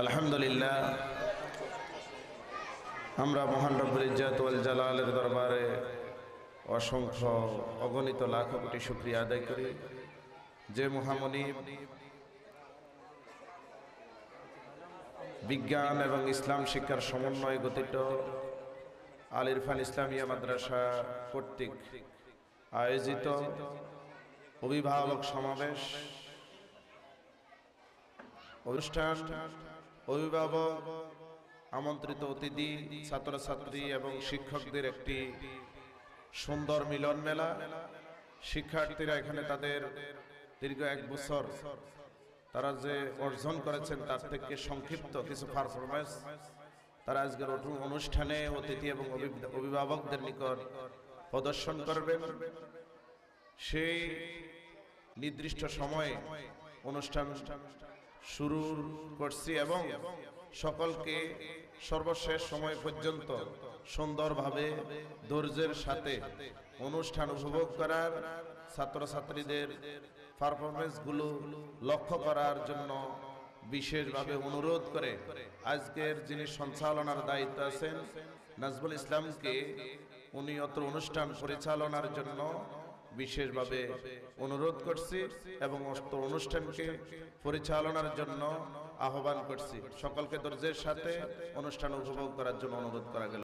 আলহামদুলিল্লাহ, আমরা মহান রব্বুল ইজ্জত ওয়াল জালালের দরবারে অসংখ্য অগণিত লাখ কোটি শুকরিয়া আদায় করি যে মহামনিব বিজ্ঞান এবং ইসলাম শিক্ষার সমন্বয়ে গঠিত আল ইরফান ইসলামিয়া মাদ্রাসা কর্তৃক আয়োজিত অভিভাবক সমাবেশ অনুষ্ঠান, অভিভাবক, আমন্ত্রিত অতিথি, ছাত্রছাত্রী এবং শিক্ষকদের একটি সুন্দর মিলন মেলা। শিক্ষার্থীরা এখানে তাদের দীর্ঘ এক বছর তারা যে অর্জন করেছেন তার থেকে সংক্ষিপ্ত কিছু পারফরমেন্স তারা আজকের অনুষ্ঠানে অতিথি এবং অভিভাবকদের নিকট প্রদর্শন করবেন। সেই নির্দিষ্ট সময়ে অনুষ্ঠান শুরু করছি এবং সকলকে সর্বশেষ সময় পর্যন্ত সুন্দরভাবে ধৈর্যের সাথে অনুষ্ঠান উপভোগ করার, ছাত্রছাত্রীদের পারফরমেন্সগুলো লক্ষ্য করার জন্য বিশেষভাবে অনুরোধ করে আজকের যিনি সঞ্চালনার দায়িত্ব আছেন নাজবুল ইসলামকে উনি অত্র অনুষ্ঠান পরিচালনার জন্য বিশেষভাবে অনুরোধ করছি এবং অনুষ্ঠানকে পরিচালনার জন্য আহ্বান করছি। সকলকে ধৈর্যের সাথে অনুষ্ঠান উপভোগ করার জন্য অনুরোধ করা গেল।